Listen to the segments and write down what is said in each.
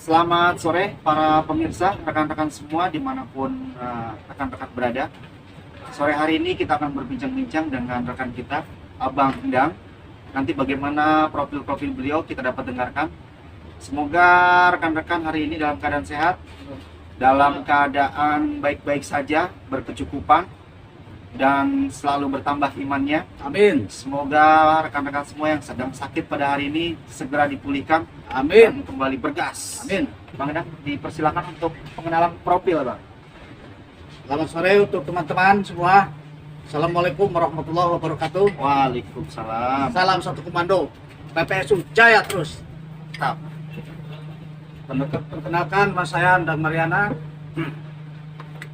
Selamat sore para pemirsa, rekan-rekan semua dimanapun rekan-rekan berada. Sore hari ini kita akan berbincang-bincang dengan rekan kita, Abang Endang. Nanti bagaimana profil-profil beliau kita dapat dengarkan. Semoga rekan-rekan hari ini dalam keadaan sehat, dalam keadaan baik-baik saja, berkecukupan, dan selalu bertambah imannya. Amin. Semoga rekan-rekan semua yang sedang sakit pada hari ini segera dipulihkan. Amin. Dan kembali bergas. Amin. Bang Endang, dipersilakan untuk pengenalan profil, Bang. Selamat sore untuk teman-teman semua. Assalamualaikum warahmatullahi wabarakatuh. Waalaikumsalam. Salam satu komando. PPSU Jaya terus. Mantap. Perkenalkan Mas Sayan dan Mariana.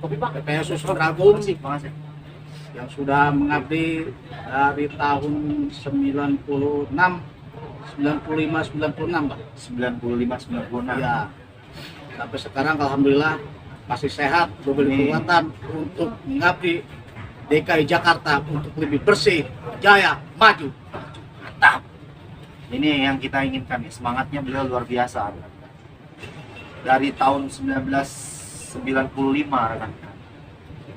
Kopi, Pak. PPSU Sutragung Makasih. yang sudah mengabdi dari tahun 96, 95, 96, Pak. 95-96. Ya. Sampai sekarang alhamdulillah masih sehat, diberi kekuatan untuk mengabdi DKI Jakarta untuk lebih bersih, jaya, maju. Mantap. Ini yang kita inginkan nih, semangatnya beliau luar biasa. Dari tahun 1995 rekan-rekan.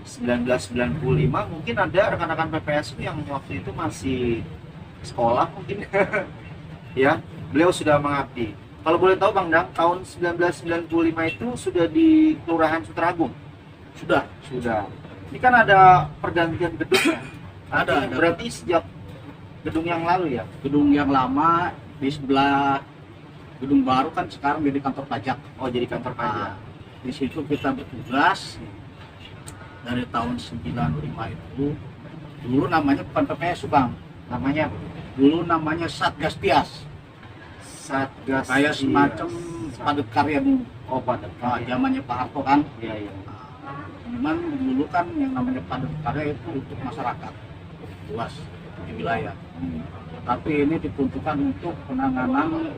1995 mungkin ada rekan-rekan PPSU yang waktu itu masih sekolah mungkin. Ya, beliau sudah mengabdi. Kalau boleh tahu Bang Dang, tahun 1995 itu sudah di Kelurahan Sutragung. Sudah. Ini kan ada pergantian gedung ya. Ada. Berarti sejak gedung yang lalu ya. Gedung yang lama di sebelah gedung baru kan sekarang jadi kantor pajak. Oh, jadi kantor pajak. Nah, di situ kita bertugas dari tahun 95 itu. Dulu namanya bukan PPSU, Bang. Namanya Dulu namanya Satgas Tias. Satgas. Kayak semacam padat karya dulu. Oh, padat. Nah, zamannya Pak Harto kan. Iya. Cuman dulu kan yang namanya padat karya itu untuk masyarakat luas di wilayah. Tapi ini diperuntukkan untuk penanganan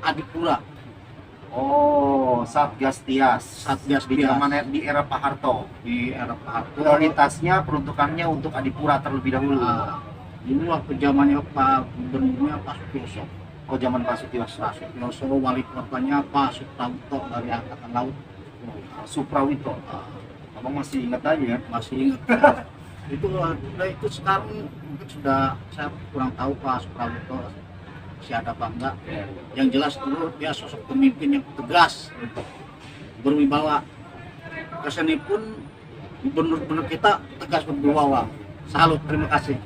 Adipura. Oh, Satgas Tias. Satgas di Tias. zaman di era Pak Harto. Di era Pak Harto. Prioritasnya peruntukannya untuk Adipura terlebih dahulu. Dulu waktu zamannya Pak Gubernurnya Pak Sutioso. Oh, zaman Pak Sutioso. Pak Sutioso, wali kotanya Pak Suprapto dari Angkatan Laut. Suprawito. Abang masih ingat aja ya? Masih ingat. itu sekarang mungkin sudah, saya kurang tahu Pak Suprapto masih ada apa enggak. Yang jelas dulu dia sosok pemimpin yang tegas, berwibawa. Kesini pun gubernur kita tegas berwibawa. Salut, terima kasih.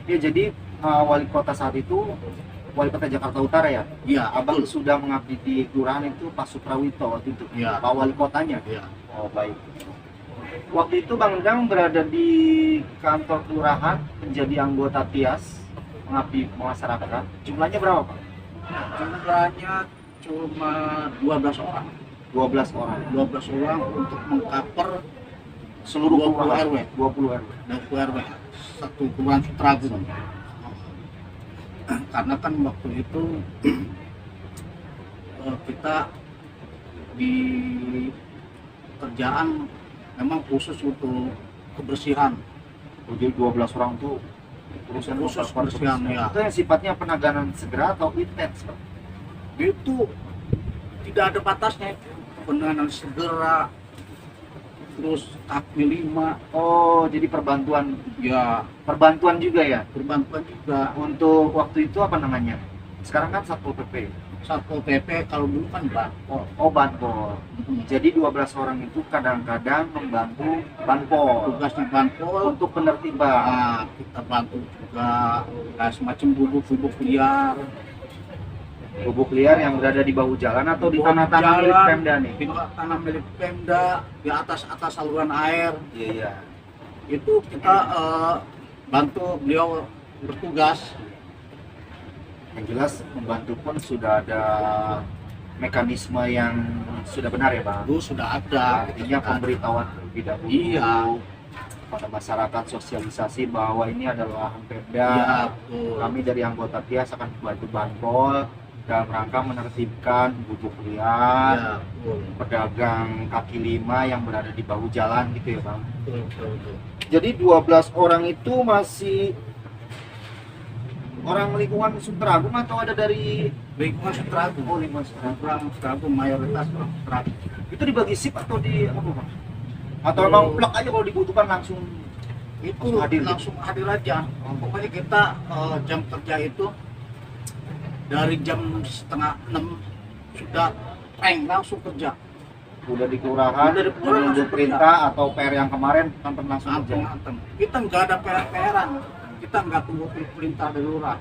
Ya, jadi wali kota saat itu, wali kota Jakarta Utara ya? Iya, Abang betul. sudah mengabdi di kelurahan itu Pak Suprawito waktu itu? Iya. Pak wali kotanya? Iya. Oh, baik. Waktu itu Bang Endang berada di kantor kelurahan menjadi anggota TIAS, mengabdi masyarakat. Jumlahnya berapa, Pak? Jumlahnya cuma 12 orang. 12 orang. 12 orang untuk mengcover Seluruh 20 kelurahan? RW. 20 RW. 20 RW. Satu kelurahan Sutragung. Karena kan waktu itu kita di kerjaan memang khusus untuk kebersihan. Oh, jadi 12 orang tuh urusan Khusus kebersihan. kebersihan, ya. Itu yang sifatnya penanganan segera atau intens, Pak? Itu tidak ada batasnya, penanganan segera, terus kaki 5, Oh, jadi perbantuan ya juga ya? berbantuan juga. Untuk waktu itu apa namanya? Sekarang kan Satpol PP. Satpol PP kalau dulu kan Banpol. Oh, Banpol. Jadi 12 orang itu kadang-kadang membantu Banpol Tugasnya Banpol, untuk penertiban. kita bantu juga kayak semacam bubuk-bubuk liar, Bubuk liar yang berada di bahu jalan atau di Bawah tanah-tanah milik jalan, Pemda nih? di tanah milik Pemda, di atas saluran air. Iya. Itu kita bantu beliau bertugas. Yang jelas membantu pun sudah ada mekanisme yang sudah benar ya, Bang? Dulu sudah ada. Artinya pemberitahuan terlebih dahulu. Iya. Pada masyarakat, sosialisasi bahwa ini adalah lahan Pemda. Iya, betul. Kami dari anggota TIAS akan membantu Banpol dalam rangka menertibkan bubuk liar, Iya, betul. pedagang kaki lima yang berada di bahu jalan gitu ya, Bang. Betul. Jadi 12 orang itu masih orang lingkungan Sunteragung atau ada dari Lingkungan Sunteragung. oh lingkungan Sunteragung? Orang Sunteragung mayoritas orang Sunteragung. Itu dibagi shift atau di apa Pak? Atau emang plak aja kalau dibutuhkan langsung Itu hadir? langsung hadir aja. Pokoknya kita jam kerja itu dari jam setengah 6 sudah langsung kerja. Udah di kelurahan, Udah di kelurahan, menunggu langsung perintah atau PR yang kemarin nonton langsung aja. Antem. Kita nggak ada PR-an, kita nggak tunggu perintah dari lurah.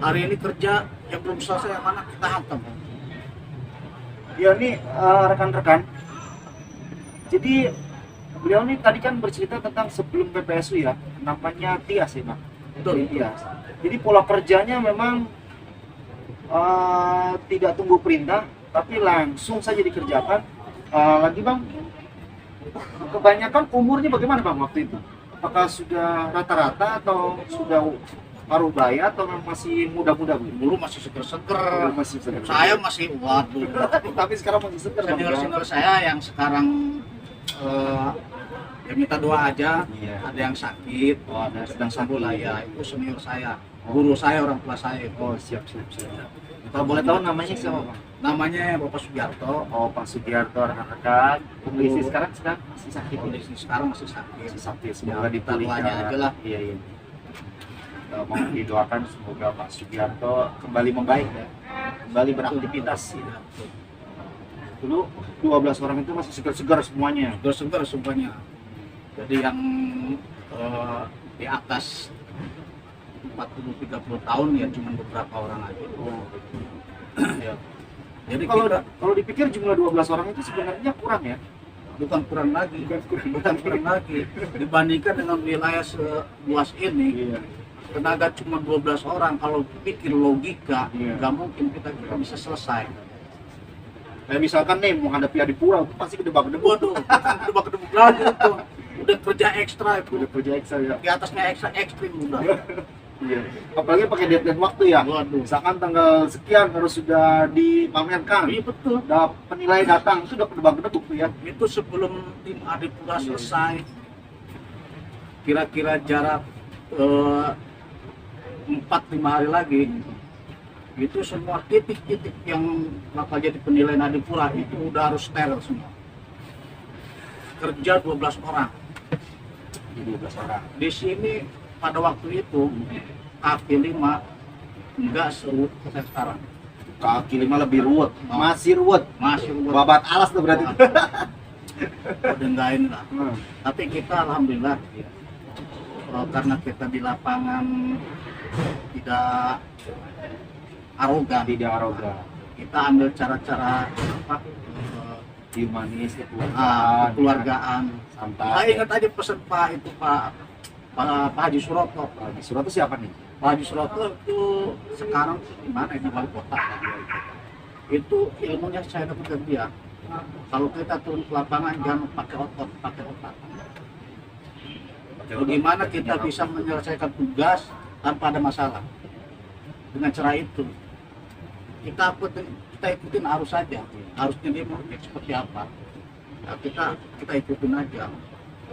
Hari ini kerja yang belum selesai yang mana kita hantam. Ya nih rekan-rekan. Jadi beliau nih tadi kan bercerita tentang sebelum PPSU ya, namanya Tias ya Pak. Betul. Tias. Jadi pola kerjanya memang tidak tunggu perintah, tapi langsung saja dikerjakan. Lagi Bang, kebanyakan umurnya bagaimana Bang waktu itu? Apakah sudah rata-rata atau sudah paruh baya atau masih muda-muda Bu? Dulu masih seger-seger. Masih segar. Saya masih waduh. Tapi sekarang masih segar Bang. Senior-senior saya yang sekarang ya minta doa aja. Iya. Ada yang sakit, Oh, ada sedang sedang sembuh lah sakit. ya. Itu senior saya, guru saya, orang tua saya itu. Oh siap. Kalau boleh tahu namanya siapa Bang? Namanya Bapak Sugiarto. Oh Pak Sugiarto rekan-rekan. Kondisi sekarang masih sakit. Kondisi sekarang masih sakit. Masih sakit. Semoga Ya, dipulihkan. doanya aja lah. Iya. Mau didoakan semoga Pak Sugiarto kembali membaik ya. Kembali beraktivitas. Ya, Dulu 12 orang itu masih segar-segar semuanya. segar semuanya. Jadi yang di atas 40-30 tahun ya cuma beberapa orang aja. Oh. Ya. Jadi Kalau kita kalau dipikir jumlah 12 orang itu sebenarnya kurang ya. bukan kurang lagi, bukan kurang lagi dibandingkan dengan wilayah seluas ini. Iya. Tenaga cuma 12 orang, kalau pikir logika Iya. nggak mungkin kita bisa selesai. Kayak misalkan nih mau hadapi Adipura itu pasti kedebak-kedebuk. Waduh, udah kedebuk lagi itu, udah kerja ekstra itu, Udah kerja ekstra ya. di atasnya ekstra ekstrim udah. Iya. Apalagi pakai deadline waktu ya. Waduh, Misalkan tanggal sekian harus sudah dipamerkan. iya betul. Udah penilai datang itu udah kedebak-kedebuk tuh ya. Itu sebelum tim Adipura selesai, kira-kira jarak 4-5 hari lagi, itu semua titik-titik yang bakal jadi penilaian Adipura itu udah harus steril semua. Kerja 12 orang. 12 orang. Di sini pada waktu itu kaki 5 enggak serut kayak sekarang. Kaki 5 lebih ruwet. Masih ruwet. Masih buat Babat alas tuh berarti. udah enggak ini lah. Hmm. Tapi kita alhamdulillah karena kita di lapangan tidak arogan, Tidak arogan. kita ambil cara-cara apa Humanis, kekeluargaan. santai. Saya ingat aja pesan Pak Haji Suroto. Di surat itu siapa nih? Pak Haji Suroto itu sekarang di mana di wali kota. Itu ilmunya saya dapat dari dia. Kalau kita turun ke lapangan jangan pakai otot, pakai otak. Bagaimana kita bisa menyelesaikan tugas tanpa ada masalah? Dengan cara itu kita ikutin arus saja, arusnya dia mau seperti apa. Nah, kita ikutin aja.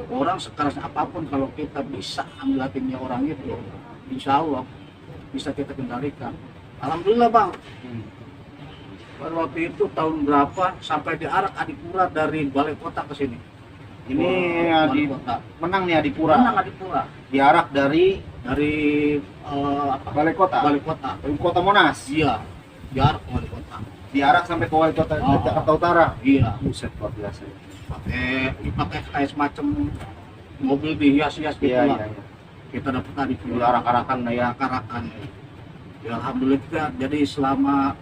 Orang sekeras apapun kalau kita bisa ambil hatinya orang itu, insya Allah bisa kita kendalikan. Alhamdulillah Bang. Pada waktu itu tahun berapa sampai diarak Adipura dari balai kota ke sini. Ini Balai kota. menang nih Adipura. Menang Adipura Diarak dari dari Balai Kota. balai kota. Dari Kota Monas. Iya, diarak ke balai kota. Diarak sampai ke Wali Kota Oh. Jakarta Utara. Iya, Buset luar biasa. pakai kayak semacam mobil dihias-hias gitu Iya, lah. iya, iya. Kita dapat Adipura. Diarak-arakan lah ya. Karakan. Ya alhamdulillah kita, jadi selama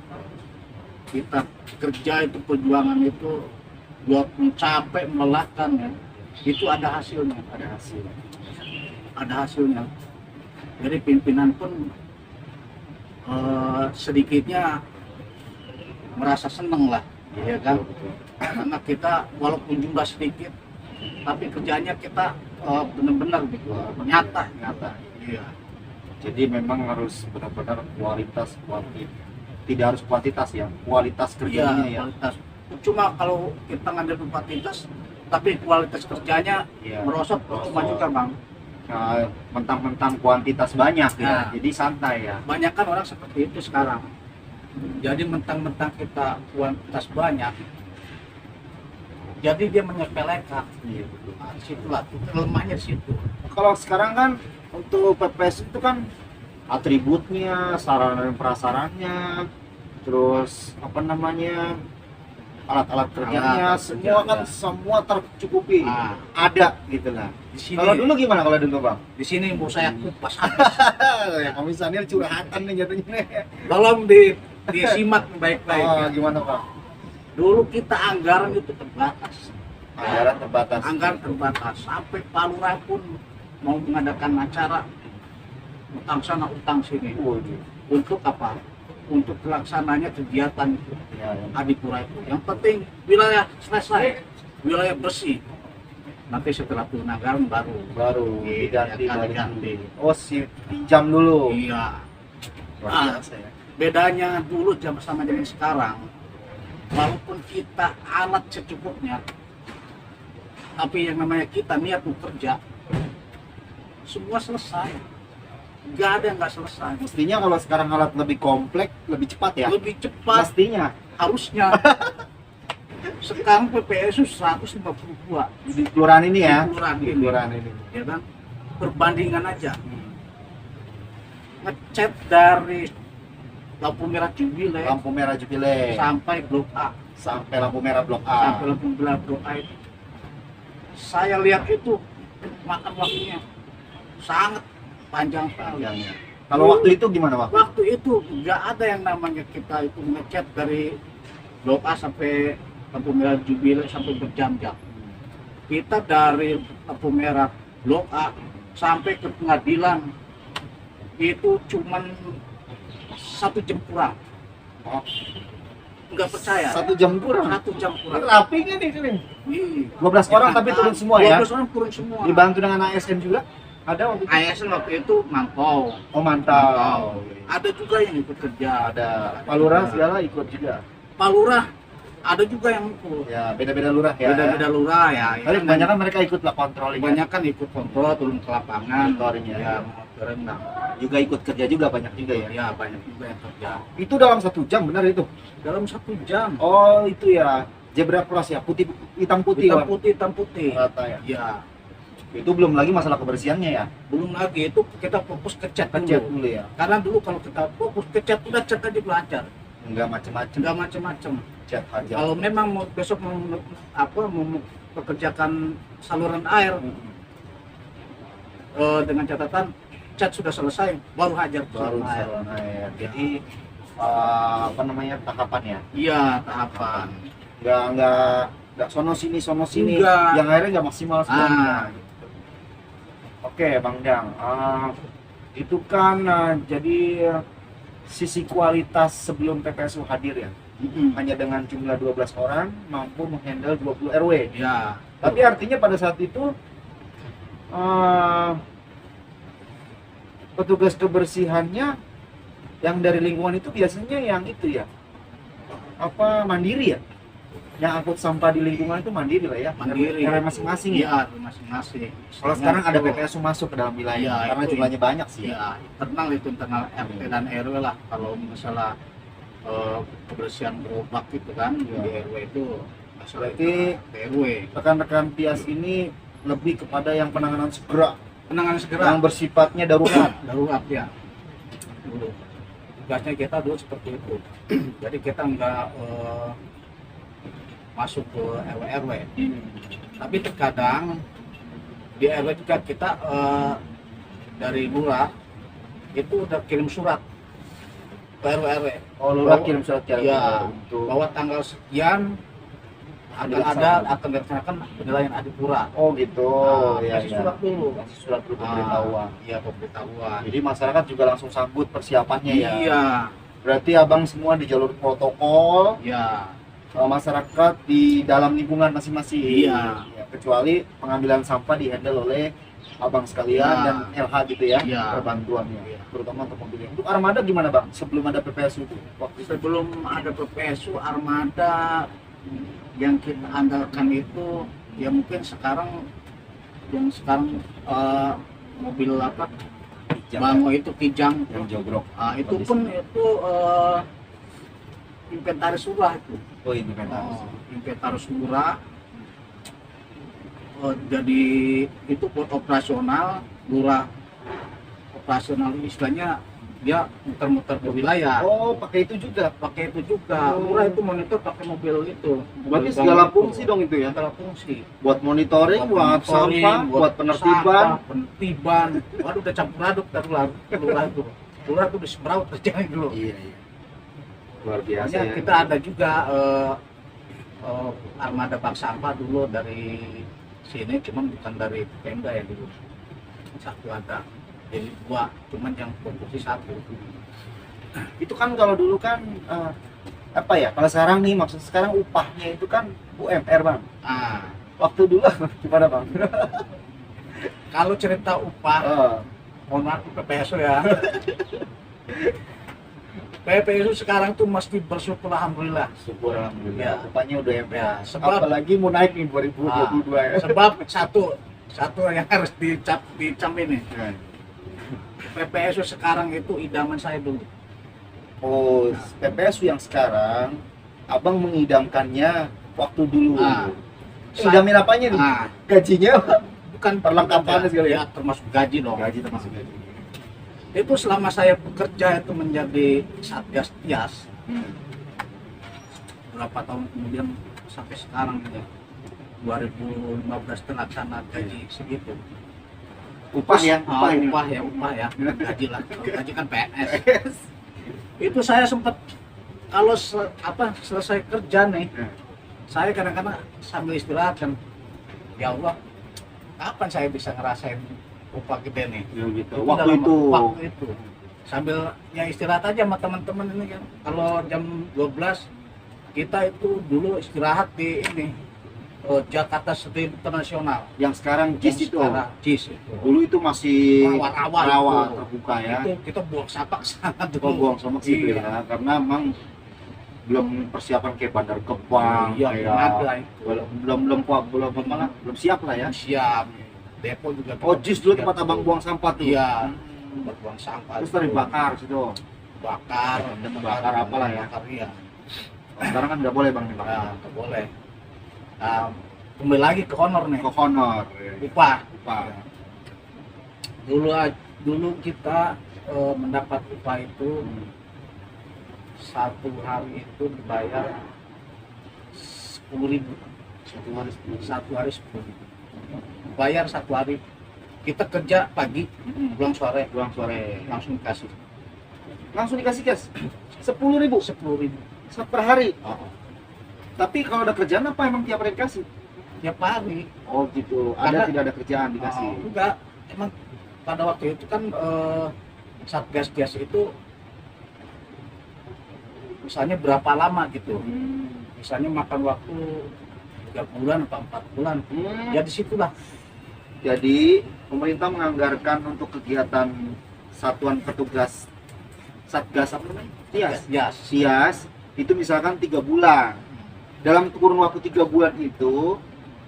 kita kerja itu perjuangan itu buat mencapai melelahkan ya, itu ada hasilnya, ada hasilnya. Jadi pimpinan pun sedikitnya merasa seneng lah, ya kan? Betul. Karena kita walaupun jumlah sedikit, tapi kerjanya kita benar-benar gitu, nyata. Iya. Jadi memang harus benar-benar kualitas. Tidak harus kuantitas ya, kualitas kerjanya ya. Kualitas. Cuma kalau kita ngambil kuantitas, tapi kualitas kerjanya Iya. merosot, cuma juga Bang. mentang-mentang kuantitas banyak ya, Nah. jadi santai ya. Banyak kan orang seperti itu sekarang. Jadi mentang-mentang kita kuantitas banyak, jadi dia menyepelekan. Iya, betul. Nah, situlah lemahnya di situ. Kalau sekarang kan untuk PPS itu kan atributnya, sarana dan prasarannya, terus apa namanya, alat-alat kerjanya, Alat semua kan kerja. semua tercukupi, Nah, ada gitu lah. di sini, Kalau dulu gimana kalau dulu bang? di sini mau saya kupas habis. Ya komisannya curhatan nih jatuhnya nih. Tolong disimak baik-baik. Oh, Ya. gimana bang? Dulu kita anggaran itu terbatas. Anggaran terbatas. Anggaran terbatas. Sampai Pak Lurah pun mau mengadakan acara utang sana utang sini. Waduh. Untuk apa? Untuk pelaksananya kegiatan itu. Ya, ya. Adipura itu. Yang penting wilayah selesai, wilayah bersih. Nanti setelah turun anggaran Baru diganti Iya, dari ganti. Oh, si pinjam dulu. Iya. Luar biasa ya. Bedanya dulu sama dengan sekarang, walaupun kita alat secukupnya, tapi yang namanya kita niat bekerja, semua selesai. Nggak ada yang nggak selesai. Mestinya kalau sekarang alat lebih kompleks, lebih cepat ya. Lebih cepat Pastinya. harusnya. Sekarang PPSU 152 Di kelurahan ini ya. di kelurahan Di ini, kelurahan ini. ya kan? Perbandingan aja. Ngecat dari lampu merah Cibile Lampu merah Jupile sampai Blok A, sampai lampu merah Blok A. sampai lampu merah Blok A itu. Saya lihat itu makan waktunya sangat panjang sekali. Panjangnya. Kalau waktu itu gimana Pak? Waktu itu nggak ada yang namanya kita itu ngecat dari Blok A sampai lampu merah Jubile sampai berjam-jam. Kita dari lampu merah Blok A sampai ke pengadilan itu cuman 1 jam kurang. Oh, Nggak percaya? 1 jam kurang. 1 jam kurang. Rapi kan nih ini. Ih, 12 orang tapi turun semua ya. 12 orang turun semua. Dibantu dengan ASN juga. Ada waktu itu. ASN waktu itu mantau. Oh mantap. Ada juga yang ikut kerja. Ada Pak Lurah segala ikut juga. Pak Lurah ada juga yang ikut. Ya beda-beda lurah ya. Beda-beda lurah ya. Tapi kebanyakan mereka ikut lah controlling. Kebanyakan ikut kontrol, turun ke lapangan, Monitoringnya. ya monitoring. Nah, Juga ikut kerja juga banyak juga ya. ya banyak juga yang kerja. Itu dalam 1 jam benar itu. Dalam 1 jam. Oh itu ya. Zebra cross ya, putih hitam putih Hitam Bang. putih, hitam putih. Rata ya. Ya, Itu belum lagi masalah kebersihannya ya. belum lagi itu kita fokus ke cat Cat dulu. dulu ya. Karena dulu kalau kita fokus ke cat udah cat aja belajar, Enggak macam-macam. nggak macam-macam. Cat aja. Kalau memang mau besok mau pekerjakan saluran air dengan catatan cat sudah selesai, baru hajar ke Baru saluran air. saluran air. Jadi apa namanya tahapan ya? Iya, tahapan. Nggak sono sini Enggak. yang akhirnya nggak maksimal sebenarnya. Ah. Gitu. Oke Bang Dang, itu kan jadi sisi kualitas sebelum PPSU hadir ya, hanya dengan jumlah 12 orang mampu menghandle 20 RW. Ya, Tapi artinya pada saat itu petugas kebersihannya yang dari lingkungan itu biasanya yang itu ya apa mandiri ya, yang angkut sampah di lingkungan itu mandiri lah ya, mandiri. RW masing-masing ya. Iya, masing-masing. Kalau sekarang ada PPSU masuk ke dalam wilayah Iya, karena itu jumlahnya banyak sih. Ya, internal RT dan RW lah. Kalau masalah kebersihan gerobak itu kan di RW itu masalah Berarti RW. rekan-rekan PIAS ini lebih kepada yang penanganan segera, Penanganan segera yang bersifatnya darurat. darurat ya. Dulu tugasnya kita dulu seperti itu. Jadi kita nggak masuk ke RW. Tapi terkadang di RW juga kita dari lurah itu udah kirim surat ke RW. Oh, lurah kirim surat ke RW Ya, untuk bahwa tanggal sekian akan dilaksanakan penilaian adipura. oh gitu. Ya, kasih surat dulu. Kasih surat dulu pemberitahuan. Iya, pemberitahuan. Jadi masyarakat juga langsung sambut persiapannya ya. Iya, Berarti abang semua di jalur protokol, iya. masyarakat di dalam lingkungan masing-masing. Iya. Ya, kecuali pengambilan sampah dihandle oleh abang sekalian Iya. dan LH gitu ya, Iya. perbantuannya. Iya. Terutama untuk mobil. Untuk armada gimana bang? Sebelum ada PPSU itu waktu itu? Sebelum ada PPSU, armada yang kita andalkan itu ya mungkin sekarang yang sekarang mobil apa Kijang, Bango itu Kijang. yang jogrok. Itu pun itu inventaris lurah itu. Oh, ini kan Inventaris lurah. Jadi itu buat operasional lurah, operasional istilahnya dia muter-muter ke wilayah. Oh, pakai itu juga. Pakai itu juga. Lurah itu monitor pakai mobil itu. Berarti Mobil segala Bango fungsi itu. dong itu ya. Segala fungsi. Buat monitoring, buat sampah, buat penertiban. sampah, penertiban. Waduh, udah campur aduk kan lurah itu. Lurah itu disemraut terjadi dulu. Iya. Luar biasa Makanya ya. kita ada juga armada bak sampah dulu dari sini, cuman bukan dari Pemda ya dulu. Satu ada, jadi dua, cuman yang produksi satu. Itu kan kalau dulu kan apa ya? Kalau sekarang nih, maksud sekarang upahnya itu kan UMR, Bang. Waktu dulu gimana, Bang? Kalau cerita upah, Oh, mohon maaf PPSU ya. PPSU sekarang tuh mesti bersyukur alhamdulillah. syukur alhamdulillah. Ya. Upahnya udah UMR. Ya, sebab- Apalagi mau naik nih 2022 ya. Sebab satu yang harus dicam ini. PPSU sekarang itu idaman saya dulu. Oh, PPSU yang sekarang Abang mengidamkannya waktu dulu. Idamin apanya nih? Gajinya? Bukan Perlengkapannya segala ya? ya, termasuk gaji dong. Gaji termasuk gaji. Itu selama saya bekerja itu menjadi Satgas Tias, berapa tahun kemudian sampai sekarang ya, 2015 terlaksana gaji segitu. Upah ya? Upah ya, gaji lah. Kalau gaji kan PNS. Itu saya sempat kalau selesai kerja nih, saya kadang-kadang sambil istirahat kan, ya Allah, kapan saya bisa ngerasain upah gede nih? Ya gitu. Itu Waktu dalam itu. waktu itu sambil ya istirahat aja sama teman-teman ini kan. Kalau jam 12 kita itu dulu istirahat di ini Jakarta City Internasional. Yang sekarang JIS itu. Sekarang JIS itu. Dulu itu masih Rawa-rawa rawa itu. terbuka ya. Itu kita buang sampah ke sana dulu. Oh, buang sama situ Iya. ya. Karena emang belum persiapan kayak Bandar Kepang, Iya, kayak belum ada itu. belum siap lah ya. Siap. Depo juga. Oh, JIS dulu siap tempat abang buang sampah tuh. Iya. Buat buang sampah. Terus tadi itu. bakar situ. Bakar, Bakar apalah ya. Bakar, iya. Oh, sekarang kan nggak boleh bang nih Nah, bakar. nggak boleh. Nah, kembali lagi ke honor nih. Ke honor. Upah. Upah. Dulu kita mendapat upah itu satu hari itu dibayar 10.000. Satu hari 10.000. Bayar satu hari. Kita kerja pagi, pulang sore langsung kasih Langsung dikasih cash 10.000 10.000. per hari. Oh, Tapi kalau ada kerjaan apa emang tiap hari dikasih? tiap hari. Oh gitu. Karena- Tidak ada kerjaan dikasih. Enggak, emang pada waktu itu kan Satgas Gas itu misalnya berapa lama gitu. Misalnya makan waktu 3 bulan atau 4 bulan. Ya disitulah. Jadi pemerintah menganggarkan untuk kegiatan satuan petugas Satgas apa namanya? Gas. Sias itu misalkan 3 bulan. Dalam kurun waktu 3 bulan itu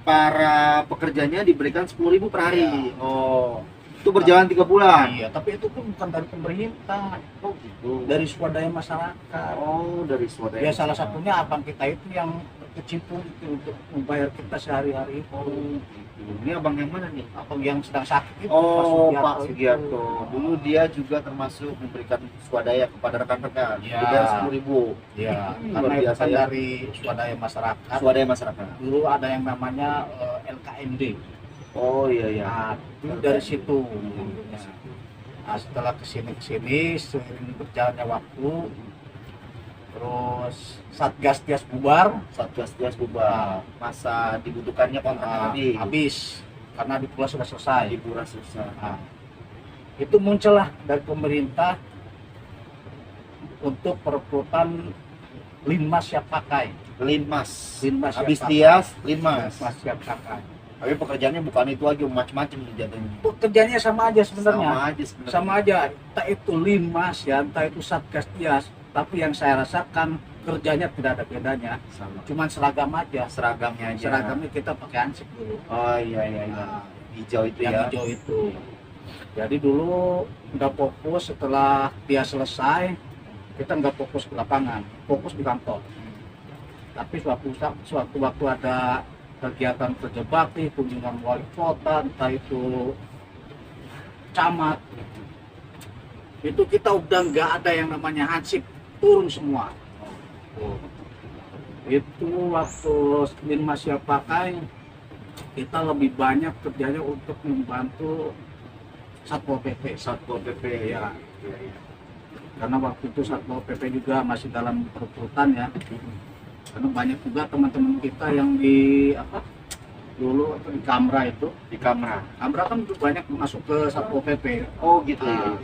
para pekerjanya diberikan 10.000 per hari. Iya. Oh, itu berjalan 3 bulan. Iya, tapi itu pun bukan dari pemerintah, Oh gitu. dari swadaya masyarakat. Oh, dari swadaya. Ya salah satunya abang kita itu yang berkecimpung itu untuk membayar kita sehari-hari itu. Oh, gitu. Ini abang yang mana nih? Abang yang sedang sakit itu, Oh, Sugiarto Pak itu. Sugiarto. Dulu dia juga termasuk memberikan swadaya kepada rekan-rekan. Ya. Dibayar 10.000. Ya, Luar karena itu biasa kan ya. dari swadaya masyarakat. Swadaya masyarakat. Dulu ada yang namanya LKMD. Oh iya iya. Nah, itu dari situ. Nah, setelah kesini seiring berjalannya waktu, terus Satgas Tias bubar, Satgas Tias bubar. Masa dibutuhkannya kontrak habis karena di Pulau sudah selesai. Liburan susah. Nah, itu muncullah dari pemerintah untuk perekrutan linmas siap pakai. Linmas. Linmas Habis siap Tias, Linmas. Linmas siap pakai. Tapi pekerjaannya bukan itu aja, macam-macam nih jatuhnya. Pekerjaannya sama aja sebenarnya. Sama aja sebenarnya. Sama aja, entah itu linmas ya, entah itu Satgas Tias, tapi yang saya rasakan kerjanya tidak ada bedanya, Sama. cuman seragam aja. Seragamnya aja. Seragamnya kita pakai ansip dulu. Oh iya iya iya. Nah, Hijau itu yang ya. hijau itu. Jadi dulu nggak fokus, setelah dia selesai kita nggak fokus ke lapangan, fokus di kantor. Tapi suatu waktu ada kegiatan kerja bakti, kunjungan wali kota, entah itu camat, itu kita udah nggak ada yang namanya hansip, turun semua. Itu waktu Linmas siap pakai, kita lebih banyak kerjanya untuk membantu Satpol PP. Satpol PP Ya, karena waktu itu Satpol PP juga masih dalam perekrutan ya. Karena banyak juga teman-teman kita yang di dulu di Kamra itu. di Kamra. Kamra kan banyak masuk ke Satpol PP. Oh gitu. Nah,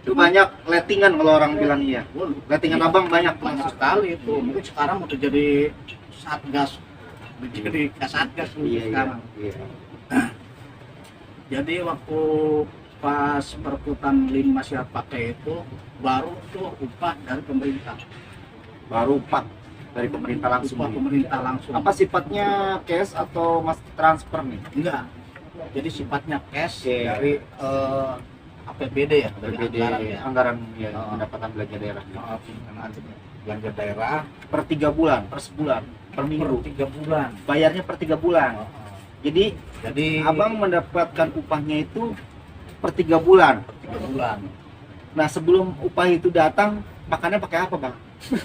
Itu banyak lettingan kalau orang bilang iya. Lettingan abang banyak banyak sekali itu. Mungkin sekarang udah jadi satgas, udah jadi kasatgas Iya, sekarang. iya. Jadi waktu pas perekrutan Linmas siap pakai itu baru tuh upah dari pemerintah. Baru 4 dari pemerintah langsung. Upah pemerintah langsung. Apa sifatnya cash atau masih transfer nih? Enggak. Jadi sifatnya cash Oke. dari APBD ya, dari BPD anggaran ya. anggaran ya, Oh. pendapatan belanja daerah. Belanja daerah Per 3 bulan, per sebulan, per per minggu. 3 bulan. Bayarnya per 3 bulan. Jadi Jadi abang mendapatkan upahnya itu per 3 bulan. 3 bulan. Nah sebelum upah itu datang, makannya pakai apa bang?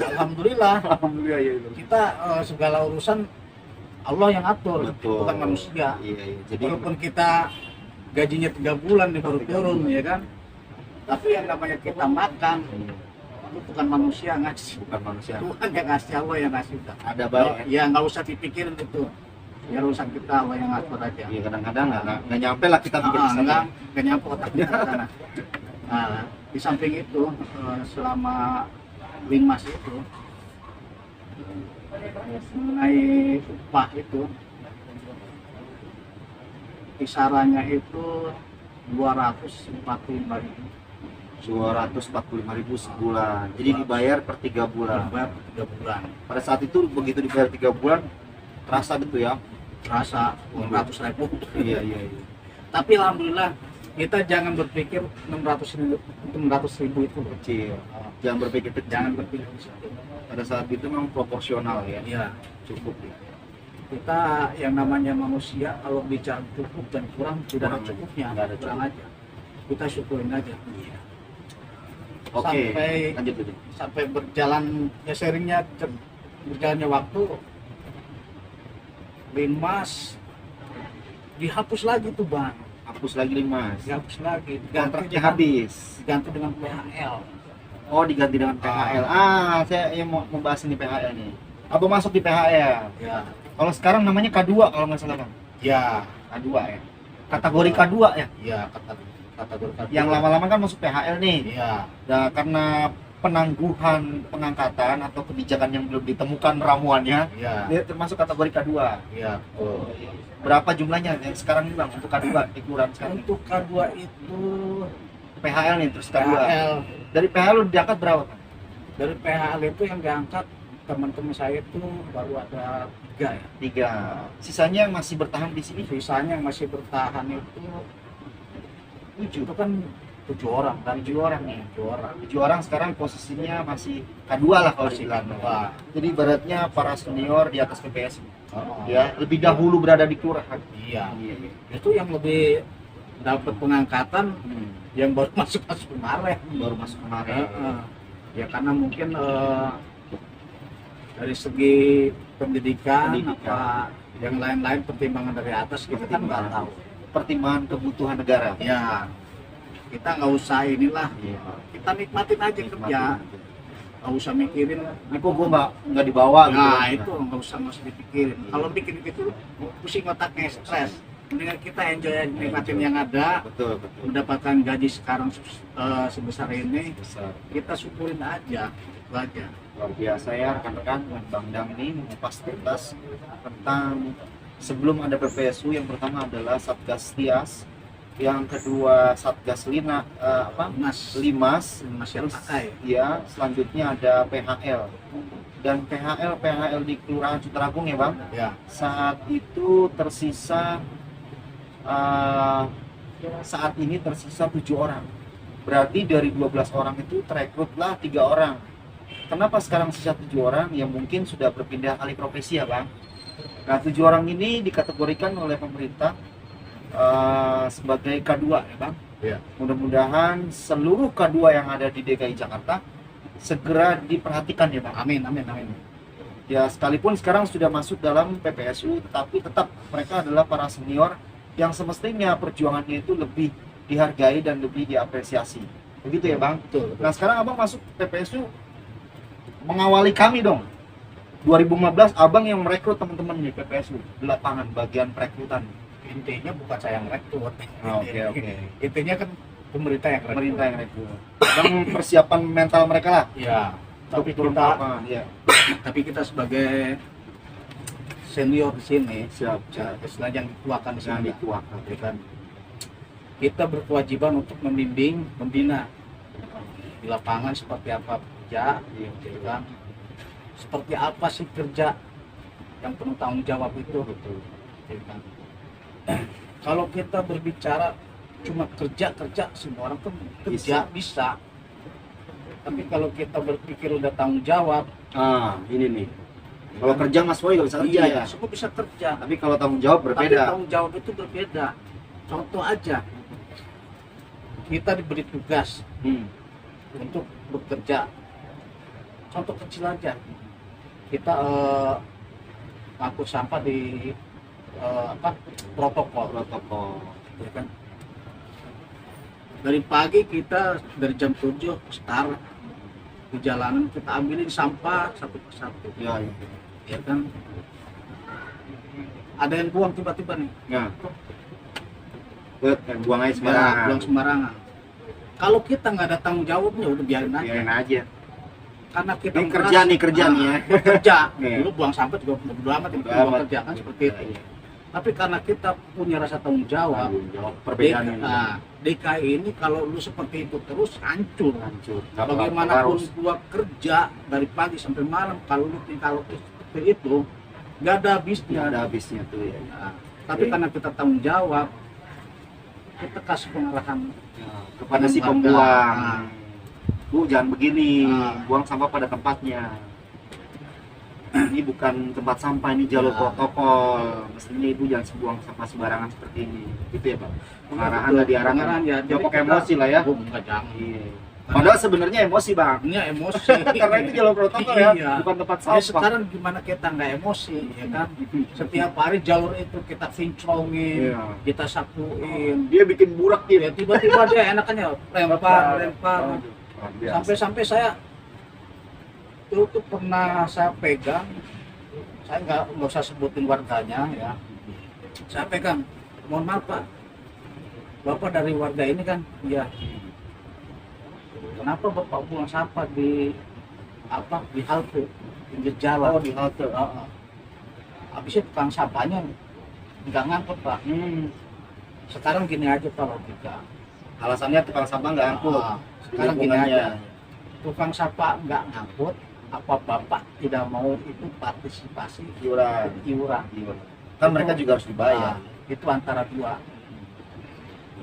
Alhamdulillah Alhamdulillah ya itu. kita segala urusan Allah yang atur, Betul. bukan manusia. Iya, iya. Jadi Walaupun kita gajinya 3 bulan nih baru turun ya kan. Tapi yang namanya kita makan itu bukan manusia ngasih. bukan manusia. Tuhan yang ngasih, Allah yang ngasih udah. Ada baik. Ya nggak usah dipikirin itu. Ya urusan kita Allah yang ngatur aja. Iya kadang-kadang nggak nyampe lah kita pikir ke sana. Nggak nyampe otak kita ke sana. Nah, di samping itu selama Linmas itu mengenai upah itu kisarannya itu 245.000 245.000 sebulan. Jadi dibayar per 3 bulan. per 3 bulan. Pada saat itu begitu dibayar 3 bulan terasa gitu ya. Terasa 600.000. Iya iya iya. Tapi alhamdulillah kita jangan berpikir 600.000 itu Kecil. Jangan berpikir kecil. jangan berpikir besar. Pada saat itu memang proporsional ya. Ya, Cukup ya. kita yang namanya manusia kalau bicara cukup dan kurang tidak ada Kurang. cukupnya, Nggak ada kurang aja. Kita syukurin aja. Oke. Sampai- Lanjut dulu. Sampai berjalan ya seringnya berjalannya waktu Linmas dihapus lagi tuh bang, Hapus lagi 5. dihapus lagi, Kontraknya habis. diganti dengan PHL. Oh diganti dengan PHL. Saya yang mau membahas ini PHL nih. Abang masuk di PHL. Ya, Kalau sekarang namanya K2 kalau nggak salah bang. ya, K2 ya. Kategori K2 ya. ya kategori Yang lama-lama kan masuk PHL nih. Ya, Nah, karena penangguhan pengangkatan atau kebijakan yang belum ditemukan ramuannya, ya, dia termasuk kategori K2. ya. Berapa jumlahnya yang sekarang nih bang untuk K2 di kelurahan sekarang? Untuk K2 itu PHL nih terus K2. PHL Dari PHL lu diangkat berapa? Bang? dari PHL itu yang diangkat teman-teman saya itu baru ada 3 ya. 3. Sisanya yang masih bertahan di sini Sisanya yang masih bertahan itu 7. itu kan 7 orang kan, 7 orang nih. 7 orang. 7 orang sekarang posisinya masih K2 lah kalau Masih dibilang. K2. Jadi ibaratnya para senior di atas PPS Oh, ya, lebih dahulu berada di kelurahan. iya. Iya, iya. Itu yang lebih dapat pengangkatan yang baru masuk kemarin. Baru masuk kemarin. Ya karena mungkin dari segi pendidikan, Pendidikan. apa yang lain-lain pertimbangan dari atas kita kan nggak tahu. Pertimbangan kebutuhan negara. Ya kita nggak usah inilah, Iya. kita nikmatin aja kerja, nggak usah mikirin. Ini kok gua nggak dibawa gitu. Nah itu nggak usah dipikirin. Kalau bikin itu pusing otaknya, stres. Mendingan kita enjoy aja, nikmatin yang ada, Betul, betul. mendapatkan gaji sekarang sebesar ini, Besar. kita syukurin aja, itu aja. Luar biasa ya rekan-rekan, dengan Bang Dang ini mengupas tuntas tentang sebelum ada PPSU. Yang pertama adalah Satgas Tias, yang kedua Satgas Limas, Masyarakat pakai. ya selanjutnya ada PHL. Dan PHL di Kelurahan Suteragung ya Bang, Ya, saat itu tersisa saat ini tersisa 7 orang. Berarti dari 12 orang itu terekrutlah 3 orang. Kenapa sekarang sisa 7 orang? Yang mungkin sudah berpindah alih profesi ya Bang. Nah 7 orang ini dikategorikan oleh pemerintah sebagai K2 ya Bang. Ya. Mudah-mudahan seluruh K2 yang ada di DKI Jakarta segera diperhatikan ya Bang. Amin, amin, amin. Ya sekalipun sekarang sudah masuk dalam PPSU, tetapi tetap mereka adalah para senior yang semestinya perjuangannya itu lebih dihargai dan lebih diapresiasi. Begitu ya Bang? Betul. Nah sekarang Abang masuk PPSU mengawali kami dong. 2015 Abang yang merekrut teman-teman di PPSU di lapangan bagian perekrutan. Intinya bukan saya yang rekrut. Oke. Intinya kan pemerintah yang rekrut. Pemerintah yang rekrut. Abang persiapan mental mereka lah. Ya. Tapi Turun ke kita, lapangan, ya. tapi kita sebagai senior di sini, Siap. istilah yang dituakan di Jangan sini, dituakan. ya kan? Kita berkewajiban untuk membimbing, membina di lapangan seperti apa kerja, ya kan? Seperti apa sih kerja yang penuh tanggung jawab itu, betul, ya kan? Kalau kita berbicara cuma kerja, semua orang kan kerja bisa. Tapi kalau kita berpikir udah tanggung jawab, Ini nih. Kalau kerja Mas Boy nggak bisa kerja ya. semua bisa kerja. Tapi kalau tanggung jawab Tapi berbeda. tanggung jawab itu berbeda. Contoh aja, kita diberi tugas untuk bekerja. Contoh kecil aja, kita ngangkut sampah di protokol, ya kan? Dari pagi kita dari jam 7 start di jalanan, kita ambilin sampah satu persatu, Ya. ya kan? Ada yang buang tiba-tiba nih, Ya. Buang aja sembarangan. buang sembarangan. Kalau kita nggak ada tanggung jawabnya, udah biarin aja. Biarin aja. Karena kita Ini kerja nih, kerja nih ya. kerja. Iya. Dulu buang sampah juga bodo amat, yang penting Bodo buang amat. kerja kan seperti itu. Tapi karena kita punya rasa tanggung jawab, Tanggung jawab perbedaannya. DKI ini kalau lu seperti itu terus hancur. Hancur. Bagaimanapun gua kerja dari pagi sampai malam, kalau lu tinggal seperti itu nggak ada habisnya. Nggak ada habisnya tuh ya. Nah, tapi karena kita tanggung jawab, kita kasih pengarahan Kepada si warga. pembuang. Nah. Bu jangan begini, Nah. buang sampah pada tempatnya. Ini bukan tempat sampah, ini jalur Ya. protokol. Mestinya ibu jangan buang sampah sembarangan seperti ini. Gitu ya Pak. Pengarahan Betul. lah diarahkan. Pengarahan ya. Jadi Jopok kita- emosi lah ya. Oh, enggak, jangan. Iya. Padahal sebenarnya emosi Bang. Ini emosi. Karena itu jalur protokol ya, Iya. bukan tempat Ya, sampah. sekarang gimana kita nggak emosi, ya kan? Setiap hari jalur itu kita kinclongin, Iya. kita sapuin. Dia bikin burak Ya, gitu. tiba-tiba dia enakannya lempar. Sampai saya tuh pernah saya pegang, saya nggak usah sebutin warganya ya. Saya pegang, mohon maaf Pak, Bapak dari warga ini kan? Iya. Kenapa Bapak buang sampah di halte, pinggir jalan? Oh, di halte. Habisnya tukang sampahnya nggak ngangkut Pak. Sekarang gini aja Pak logika. Alasannya tukang sampah nggak angkut. Sekarang gini Lingkungannya. aja, tukang sampah nggak ngangkut, apa Bapak tidak mau itu partisipasi Iuran. iuran? Kan mereka juga harus dibayar. Nah, itu antara dua.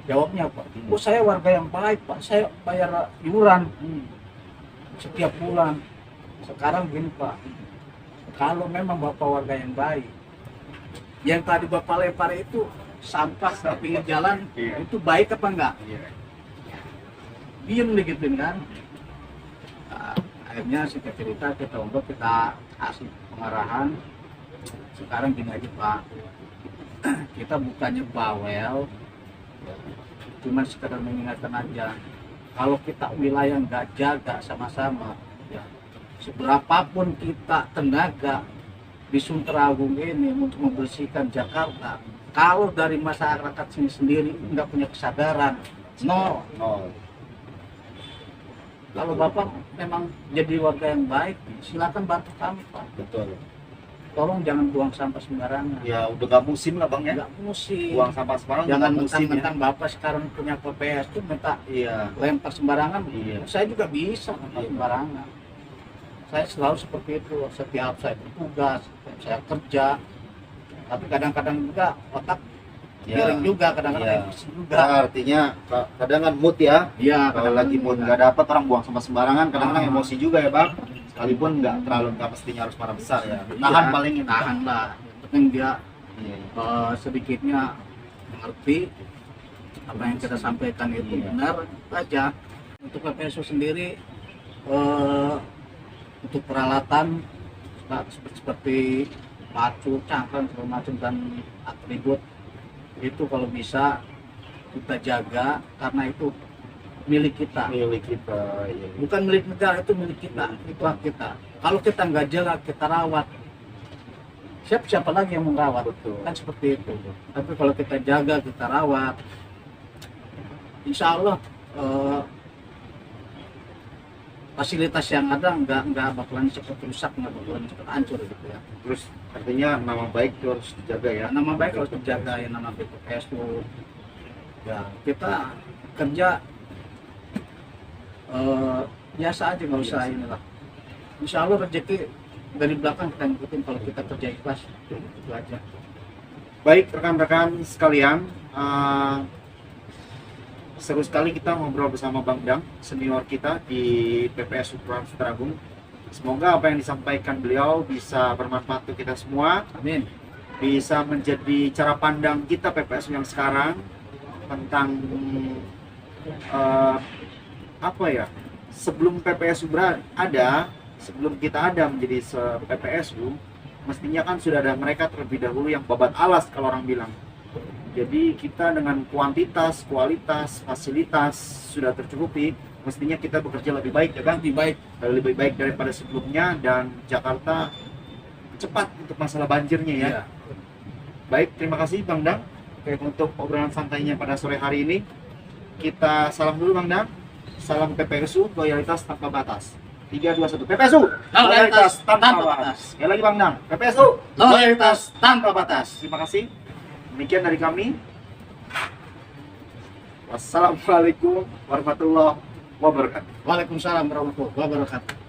Jawabnya Pak, oh saya warga yang baik Pak, saya bayar iuran setiap bulan. Sekarang gini Pak, kalau memang Bapak warga yang baik, yang tadi Bapak lempar itu sampah di pinggir jalan, Iya. itu baik apa enggak? Iya. Diem digituin kan. Nah, akhirnya singkat cerita kita untuk kita kasih pengarahan. Sekarang gini aja Pak, kita bukannya bawel, cuma sekedar mengingatkan aja. Kalau kita wilayah nggak jaga sama-sama, ya, seberapapun kita tenaga di Sunter Agung ini untuk membersihkan Jakarta, kalau dari masyarakat sini sendiri nggak punya kesadaran, nol. Kalau Bapak memang jadi warga yang baik, silakan bantu kami Pak. Betul. Tolong jangan buang sampah sembarangan. Ya udah gak musim lah Bang ya. Nggak musim. Buang sampah sembarangan Jangan bukan musim ya. mentang-mentang Bapak sekarang punya PPS tuh minta Iya. lempar sembarangan. Iya. Saya juga bisa lempar Iya. sembarangan. Saya selalu seperti itu. Setiap saya bertugas, saya kerja. Tapi kadang-kadang juga otak Ya. Miring juga kadang-kadang Iya. emosi juga. Nah, artinya kadang kan mood ya. Iya, Kalau lagi mood nggak dapat orang buang sama sembarangan, kadang-kadang Ah. emosi juga ya bang. Sekalipun nggak mestinya harus marah besar ya. Tahan Iya, paling ini. tahan lah. Yang penting dia Iya. sedikitnya mengerti apa yang kita sampaikan itu Iya. benar aja. Untuk PPSU sendiri untuk peralatan seperti pacu, cangkang segala macam dan atribut itu kalau bisa kita jaga karena itu milik kita. Milik kita. Iya. Bukan milik negara, itu milik kita, itu hak kita. Kalau kita nggak jaga, kita rawat, siapa lagi yang merawat? Betul. Kan seperti itu. Tapi kalau kita jaga, kita rawat, insya Allah fasilitas yang ada nggak bakalan cepat rusak, nggak bakalan cepat hancur gitu ya. Terus artinya nama baik itu harus dijaga ya. Nama baik harus dijaga, yang nama BPS itu ya kita kerja biasa aja, nggak usah inilah. Insya Allah rezeki dari belakang kita ngikutin kalau kita kerja ikhlas, itu aja. Baik rekan-rekan sekalian, seru sekali kita ngobrol bersama Bang Dang, senior kita di PPSU Kelurahan Suteragung. Semoga apa yang disampaikan beliau bisa bermanfaat untuk kita semua, Amin. bisa menjadi cara pandang kita PPSU yang sekarang tentang apa ya, sebelum PPSU ada, sebelum kita ada menjadi PPSU, mestinya kan sudah ada mereka terlebih dahulu yang babat alas kalau orang bilang. Jadi kita dengan kuantitas, kualitas, fasilitas sudah tercukupi, mestinya kita bekerja lebih baik ya kan? Lebih baik daripada sebelumnya, dan Jakarta cepat untuk masalah banjirnya ya. Iya. Baik, terima kasih Bang Dang untuk obrolan santainya pada sore hari ini. Kita salam dulu Bang Dang. Salam PPSU, loyalitas tanpa batas. 3, 2, 1. PPSU, loyalitas tanpa batas. Sekali lagi Bang Dang, PPSU, Loyalitas tanpa batas. Terima kasih. Demikian dari kami. Wassalamualaikum warahmatullahi wabarakatuh. Waalaikumsalam warahmatullahi wabarakatuh.